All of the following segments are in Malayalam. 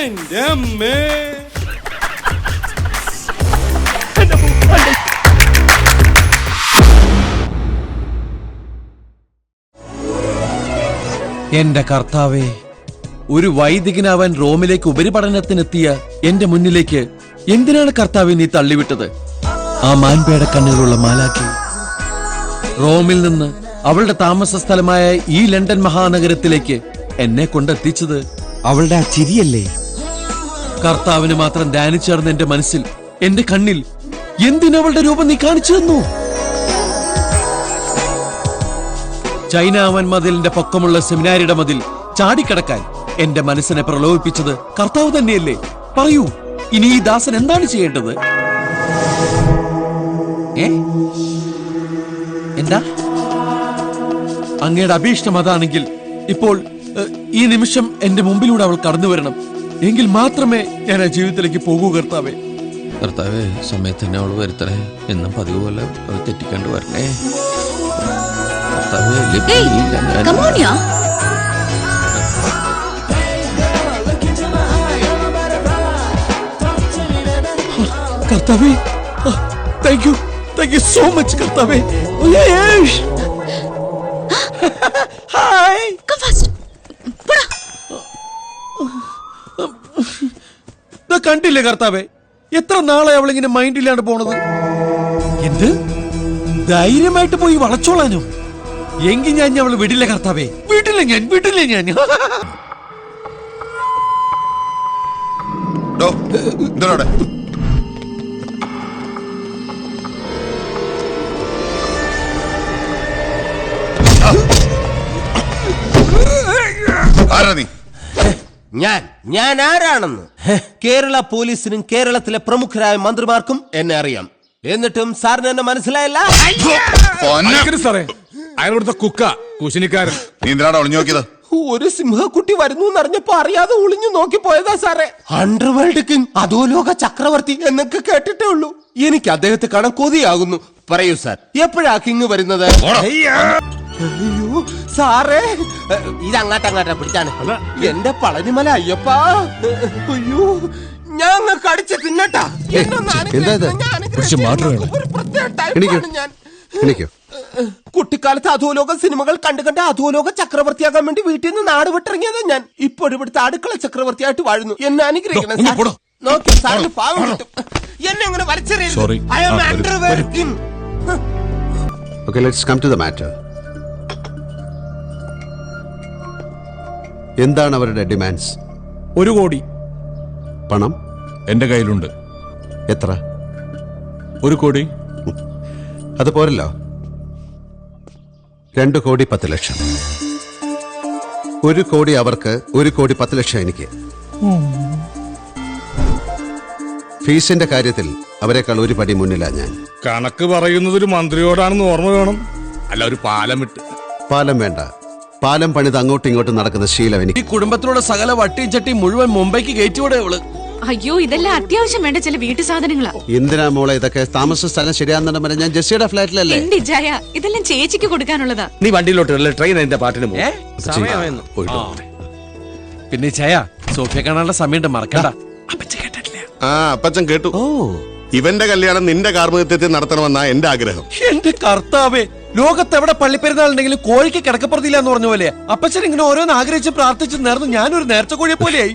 എന്റെ അമ്മേ. എന്റെ കർത്താവേ, ഒരു വൈദികനാവാൻ റോമിലേക്ക് ഉപരിപഠനത്തിനെത്തിയ എന്റെ മുന്നിലേക്ക് എന്തിനാണ് കർത്താവെ നീ തള്ളിവിട്ടത്? ആ മാൻപേട കണ്ണുകളുള്ള മാലാഖി റോമിൽ നിന്ന് അവളുടെ താമസ സ്ഥലമായ ഈ ലണ്ടൻ മഹാനഗരത്തിലേക്ക് എന്നെ കൊണ്ടെത്തിച്ചത് അവളുടെ ആ ചിരിയല്ലേ? കർത്താവിന് മാത്രം ധ്യാനിച്ചേർന്ന എന്റെ മനസ്സിൽ, എന്റെ കണ്ണിൽ എന്തിനവളുടെ രൂപം നീ കാണിച്ചു തന്നു? ചൈന വൻമതിലിന്റെ പൊക്കമുള്ള സെമിനാരിയുടെ മതിൽ ചാടിക്കടക്കാൻ എന്റെ മനസ്സിനെ പ്രലോഭിപ്പിച്ചത് കർത്താവ് തന്നെയല്ലേ? പറയൂ, ഇനി ഈ ദാസൻ എന്താണ് ചെയ്യേണ്ടത്? എന്താ അങ്ങയുടെ അഭീഷ്ടം അതാണെങ്കിൽ ഇപ്പോൾ ഈ നിമിഷം എന്റെ മുമ്പിലൂടെ അവൾ കടന്നു വരണം. എങ്കിൽ മാത്രമേ ഞാൻ ആ ജീവിതത്തിലേക്ക് പോകൂ കർത്താവേ. കർത്താവേ, സമയത്ത് തന്നെ അവൾ വരുത്തണേ. എന്നും പതിവ് പോലെ അവൾ തെറ്റിക്കണ്ടു വരണേ. കർത്താവേ, താങ്ക് യു സോ മച്ച് കർത്താവേ. ഹായ്. കണ്ടില്ലേ കർത്താവേ, എത്ര നാളെ അവളിങ്ങനെ മൈൻഡില്ലാണ്ട് പോണത്? എന്ത് ധൈര്യമായിട്ട് പോയി വളച്ചോളാനോ? എങ്കിൽ ഞാൻ അവള് വിടില്ല കർത്താവേ, വീട്ടില്ല ഞാൻ. ഞാൻ ആരാണെന്ന് കേരള പോലീസിനും കേരളത്തിലെ പ്രമുഖരായ മന്ത്രിമാർക്കും എന്നെ അറിയാം. എന്നിട്ടും സാറിന് എന്നെ മനസ്സിലായില്ല? സാറേ, അയാളുടെ കുക്ക കുശിനിക്കാരൻ. നീ എന്തിനാണ് ഒളിഞ്ഞു നോക്കിയത്? ഒരു സിംഹക്കുട്ടി വരുന്നു എന്നറിഞ്ഞപ്പോ അറിയാതെ ഒളിഞ്ഞു നോക്കി പോയതാ സാറേ. അണ്ടർവേൾഡ് കിങ്, അധോലോക ചക്രവർത്തി എന്നൊക്കെ കേട്ടിട്ടേ ഉള്ളൂ. എനിക്ക് അദ്ദേഹത്തെ കാണാൻ കൊതിയാകുന്നു. പറയൂ സാർ, എപ്പോഴാ കിങ് വരുന്നത്? അയ്യോ സാറേ, ഇതങ്ങാട്ടങ്ങാട്ടാ പിടിച്ചാണ് എന്റെ പളനിമല അയ്യപ്പ. അയ്യോ, ഞാൻ കടിച്ച് തിന്നട്ടാ. കുട്ടിക്കാലത്ത് അധോലോക സിനിമകൾ കണ്ട് അധോലോക ചക്രവർത്തിയാകാൻ വേണ്ടി വീട്ടിൽ നിന്ന് നാട് വിട്ടിറങ്ങിയത് ഞാൻ. ഇപ്പോൾ ഇവിടുത്തെ അടുക്കള ചക്രവർത്തിയായിട്ട് വാഴുന്നു. എന്നെ അനുഗ്രഹിക്കണം സാർ. നോക്കി സാറിന് പാവം കിട്ടും. എന്നെ അങ്ങനെ വലിച്ചെറിയരുത്. I am underwear king. Okay, let's come to the matter. എന്താണ് അവരുടെ ഡിമാൻഡ്സ്? 1 കോടി പണം എന്റെ കയ്യിലുണ്ട്. എത്ര? 1 കോടി. അത് പോരല്ലോ. 2 കോടി 10 ലക്ഷം. 1 കോടി അവർക്ക്, 1 കോടി 10 ലക്ഷം എനിക്ക്. ഫീസിന്റെ കാര്യത്തിൽ അവരെക്കാൾ 1 പടി മുന്നിലാ ഞാൻ. കണക്ക് പറയുന്നത് ഒരു മന്ത്രിയോടാണെന്ന് ഓർമ്മ വേണം. അല്ല, ഒരു പാലം വിട്ട്. പാലം വേണ്ട, പാലം പണിത് അങ്ങോട്ടും ഇങ്ങോട്ടും നടക്കുന്ന ശീലം എനിക്ക്. ഈ കുടുംബത്തിലുള്ള സകല വട്ടിയും ചട്ടി മുഴുവൻ മുംബൈക്ക് കയറ്റിയോടെ അവള്. അയ്യോ, ഇതെല്ലാം അത്യാവശ്യം വേണ്ട ചില വീട്ടു സാധനങ്ങളാ. എന്തിനാ മോളെ ഇതൊക്കെ? താമസ സ്ഥലം ശരിയാണെന്ന് പറഞ്ഞാൽ ഞാൻ ജെസ്സിയുടെ ഫ്ലാറ്റിലല്ലേ. ഇതെല്ലാം ചേച്ചിക്ക് കൊടുക്കാനുള്ളതാ. നീ വണ്ടിയിലോട്ട് ട്രെയിൻ എന്റെ പാട്ടിന് പിന്നെ ചായ സോഫിയ കാണാനുള്ള സമയത്ത് മറക്കണ്ട. അപ്പച്ചൻ കേട്ടു. ഇവന്റെ കല്യാണം നിന്റെ കാർമ്മികത്യത്തിൽ നടത്തണമെന്നാ എന്റെ ആഗ്രഹം. എന്റെ കർത്താവേ, ലോകത്തെവിടെ പള്ളിപ്പെരുന്നാളുണ്ടെങ്കിലും കോഴിക്ക് കിടക്കപ്പുറത്തില്ല എന്ന് പറഞ്ഞ പോലെ അപ്പച്ചൻ ഇങ്ങനെ ഓരോന്ന് ആഗ്രഹിച്ച് പ്രാർത്ഥിച്ച് നേർന്ന് ഞാനൊരു നേർച്ച കോഴിയെ പോലെയായി.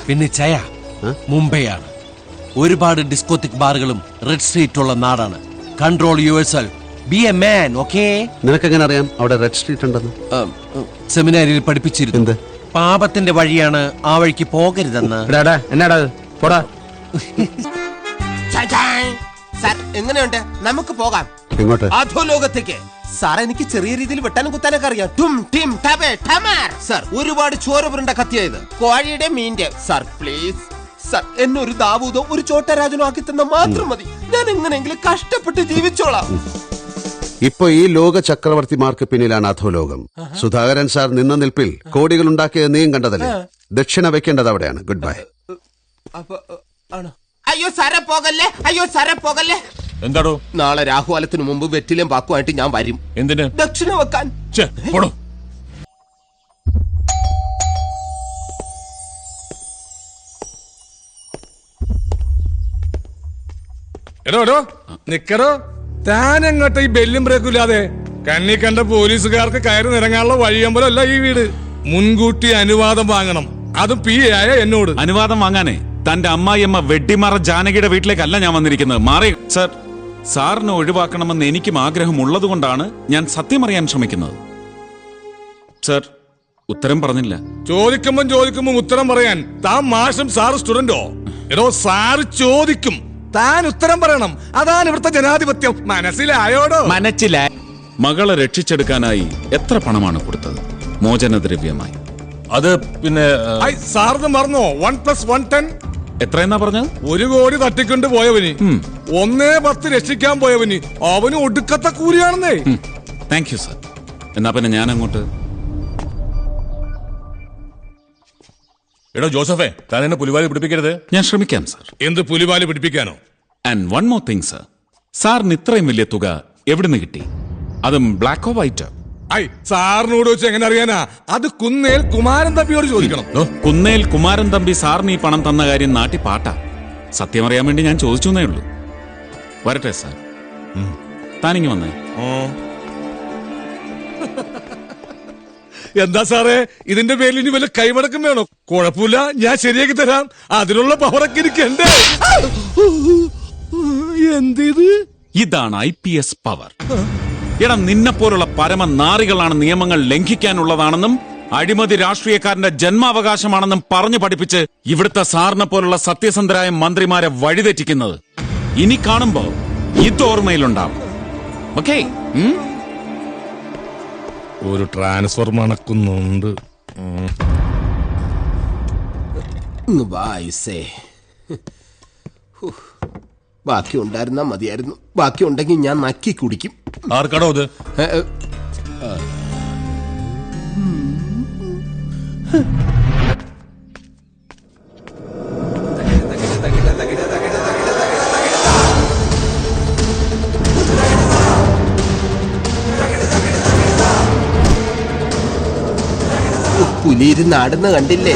പിന്നെ ചയ മുംബൈയാണ്. ഒരുപാട് ഡിസ്കോത്തിക് ബാറുകളും റെഡ് സ്ട്രീറ്റ് ഉള്ള നാടാണ്. Control yourself, be a man, okay? നിനക്കെങ്ങനെ അറിയാം അവിടെ റെഡ് സ്ട്രീറ്റ് ഉണ്ടെന്ന്? സെമിനാരിൽ പഠിപ്പിച്ചിരുന്നു. പാപത്തിന്റെ വഴിയാണ്, ആ വഴിക്ക് പോകരുതെന്ന്. എന്നാടാ പോടാ. എങ്ങനെയുണ്ട്? നമുക്ക് പോകാം. എങ്ങോട്ട്? അധോലോകത്തേക്ക്. സാർ, എനിക്ക് ചെറിയ രീതിയിൽ വെട്ടാനും കുത്താനൊക്കെ അറിയാം. സാർ, ഒരുപാട് ചോര പുരണ്ട കത്തിയായത്, കോഴിയുടെ മീന്റെ. സാർ പ്ലീസ് സാർ, എന്നെ ഒരു ദാവൂദോ ഒരു ചോട്ടരാജനോ ആക്കി തന്ന മാത്രം മതി. ഞാൻ എങ്ങനെയെങ്കിലും കഷ്ടപ്പെട്ട് ജീവിച്ചോളാം. ഇപ്പൊ ഈ ലോക ചക്രവർത്തിമാർക്ക് പിന്നിലാണ് അധോലോകം. സുധാകരൻ സാർ നിന്ന നിൽപ്പിൽ കോടികൾ ഉണ്ടാക്കിയത് നീയും കണ്ടതല്ലേ? ദക്ഷിണ വെക്കേണ്ടത് അവിടെയാണ്. Good bye. അയ്യോ സാറെ പോകല്ലേ, അയ്യോ സാറെ പോകല്ലേ. എന്താടോ? നാളെ രാഹുകാലത്തിന് മുമ്പ് വെറ്റിലും പാക്കുമായിട്ട് ഞാൻ വരും. എന്തിന്? ദക്ഷിണ വെക്കാൻ. എടോ നിക്കടോ. താൻ എങ്ങോട്ട് ഈ ബെല്ലും ബ്രേക്കും ഇല്ലാതെ? കണ്ണി കണ്ട പോലീസുകാർക്ക് കയറി നിറങ്ങാനുള്ള വഴിയമ്പലമല്ല ഈ വീട്. മുൻകൂട്ടി അനുവാദം വാങ്ങണം, അതും PA എന്നോട്. അനുവാദം വാങ്ങാനേ തന്റെ അമ്മായിയമ്മ വെട്ടിമാറ ജാനകിയുടെ വീട്ടിലേക്കല്ല ഞാൻ വന്നിരിക്കുന്നത്. മാറി സർ. സാറിനെ ഒഴിവാക്കണമെന്ന് എനിക്കും ആഗ്രഹമുള്ളതുകൊണ്ടാണ് ഞാൻ സത്യം അറിയാൻ ശ്രമിക്കുന്നത്. സർ, ഉത്തരം പറഞ്ഞില്ല. ചോദിക്കുമ്പം ഉത്തരം പറയാൻ താൻ മാഷും സാറ് സ്റ്റുഡന്റോ? എടോ, സാറ് ചോദിക്കും, താൻ ഉത്തരം പറയണം. അതാണ് ഇവിടുത്തെ ജനാധിപത്യം. മനസ്സിലായോടോ? മനസ്സിലായി. മകളെ രക്ഷിച്ചെടുക്കാനായി എത്ര പണമാണ് കൊടുത്തത് മോചനദ്രവ്യമായി? അത് പിന്നെ സാറിന് മറന്നോ? 1+1 10. എത്രയെന്നാ പറഞ്ഞത്? 1 കോടി തട്ടിക്കൊണ്ട് പോയവന് 1-10 രക്ഷിക്കാൻ പോയവന് അവന് ഒടുക്കത്തെ കൂലിയാണെന്നേ. Thank you sir. എന്നാ പിന്നെ ഞാൻ അങ്ങോട്ട്. എടോ ജോസഫേ, താൻ എന്നെ പുലിവാലി പിടിപ്പിക്കരുത്. ഞാൻ ശ്രമിക്കാം സർ. എന്ത് പുലിവാലി പിടിപ്പിക്കാനോ? And one more thing sir. സാറിന് ഇത്രയും വലിയ തുക എവിടുന്ന് കിട്ടി? അതും ബ്ലാക്കോ വൈറ്റോ? സാറിനോട് വെച്ച് എങ്ങനെ അറിയാനാ? അത് കുന്നേൽ കുമാരൻ തമ്പിയോട് ചോദിക്കണം. കുന്നേൽ കുമാരൻ തമ്പി സാറിന് ഈ പണം തന്ന കാര്യം നാട്ടി പാട്ടാ. സത്യം അറിയാൻ വേണ്ടി ഞാൻ ചോദിച്ചേ ഉള്ളൂ. വരട്ടെ സാർ. താനിങ്ങി വന്നേ. എന്താ സാറേ, ഇതിന്റെ പേരിൽ ഇനി വല്ല കൈമടക്കം വേണോ? കുഴപ്പമില്ല, ഞാൻ ശരിയാക്കി തരാം. അതിനുള്ള പവറൊക്കെ എനിക്കുണ്ട്. എന്തിത്? ഇതാണ് IPS പവർ. എടാ, നിന്നെപ്പോലുള്ള പരമനാറികളാണ് നിയമങ്ങൾ ലംഘിക്കാനുള്ളതാണെന്നും അഴിമതി രാഷ്ട്രീയക്കാരന്റെ ജന്മാവകാശമാണെന്നും പറഞ്ഞു പഠിപ്പിച്ച് ഇവിടുത്തെ സാറിനെ പോലുള്ള സത്യസന്ധരായ മന്ത്രിമാരെ വഴിതെറ്റിക്കുന്നത്. ഇനി കാണുമ്പോ ഇത് ഓർമ്മയിലുണ്ടാവും. ഓക്കേ? ഒരു ട്രാൻസ്ഫർ മണക്കുന്നുണ്ട്. ബാക്കി ഉണ്ടായിരുന്നാ മതിയായിരുന്നു. ബാക്കി ഉണ്ടെങ്കിൽ ഞാൻ നക്കി കുടിക്കും. ആർക്കാടോ അത്? പുലിയിരുന്ന് ആടുന്ന കണ്ടില്ലേ?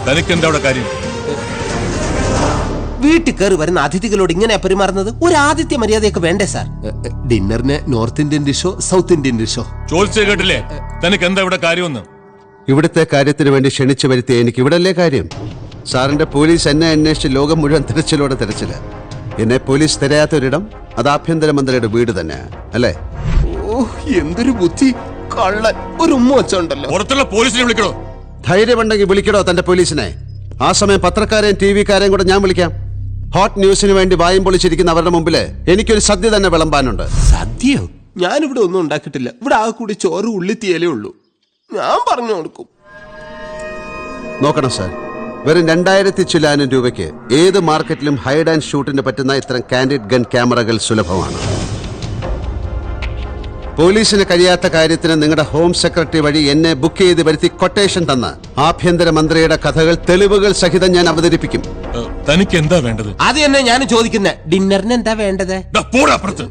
തനിക്കെന്താ അവിടെ കാര്യം? വീട്ടിൽ കയറി വരുന്ന അതിഥികളോട് ഇങ്ങനെ പെരുമാറുന്നത് ഒരു ആദിത്യ മര്യാദയൊക്കെ വേണ്ടേ സാർ? ഡിന്നറിന് നോർത്ത് ഇന്ത്യൻ ഡിഷോ സൗത്ത് ഇന്ത്യൻ ഡിഷോ? ചോദിച്ചേ കേട്ടില്ലേ? തനിക്ക് എന്താ ഇവിടെ കാര്യമൊന്നും? ഇവിടുത്തെ കാര്യത്തിന് വേണ്ടി ക്ഷണിച്ചു വരുത്തിയ എനിക്ക് ഇവിടല്ലേ കാര്യം? സാറിന്റെ പോലീസ് എന്നെ അന്വേഷിച്ച് ലോകം മുഴുവൻ തിരച്ചിലോടെ തിരച്ചില്ല. എന്നെ പോലീസ് തിരയാത്തൊരിടം അത് ആഭ്യന്തരമന്ത്രിയുടെ വീട് തന്നെ അല്ലേ? ഓ, എന്തൊരു ബുദ്ധി! കള്ളൻ ഒരു ഉമ്മ വെച്ചോണ്ടല്ലോ. പുറത്തുള്ള പോലീസിനെ വിളിക്കണോ? ധൈര്യമുണ്ടെങ്കിൽ വിളിക്കടോ തന്റെ പോലീസിനെ. ആ സമയം പത്രക്കാരെയും TV-കാരെയും കൂടെ ഞാൻ വിളിക്കാം. ഹോട്ട് ന്യൂസിന് വേണ്ടി വായും പൊളിച്ചിരിക്കുന്ന അവരുടെ മുമ്പില് എനിക്കൊരു സദ്യ തന്നെ വിളമ്പാനുണ്ട്. സദ്യയോ? ഞാനിവിടെ ഒന്നും ഉണ്ടാക്കിയിട്ടില്ല. ഇവിടെ ആകെ കൂടി ചോറ് ഉള്ളിത്തീയലേ ഉള്ളൂ. ഞാൻ പറഞ്ഞു കൊടുക്കും. നോക്കണം സാർ, വെറും 2000 ചില്ലാനം രൂപയ്ക്ക് ഏത് മാർക്കറ്റിലും ഹൈഡ് ആൻഡ് ഷൂട്ടിന് പറ്റുന്ന ഇത്തരം കാൻഡിഡ് ഗൺ ക്യാമറകൾ സുലഭമാണ്. പോലീസിന് കഴിയാത്ത കാര്യത്തിന് നിങ്ങളുടെ ഹോം സെക്രട്ടറി വഴി എന്നെ ബുക്ക് ചെയ്ത് വരുത്തി കൊട്ടേഷൻ തന്ന ആഭ്യന്തരമന്ത്രിയുടെ കഥകൾ തെളിവുകൾ സഹിതം ഞാൻ അവതരിപ്പിക്കും. തനിക്ക് എന്താ വേണ്ടത്? അത് തന്നെ ഞാൻ ചോദിക്കുന്നത്. ഡിന്നറിന് എന്താ വേണ്ടത്? പോടാ അപ്പുറത്ത്.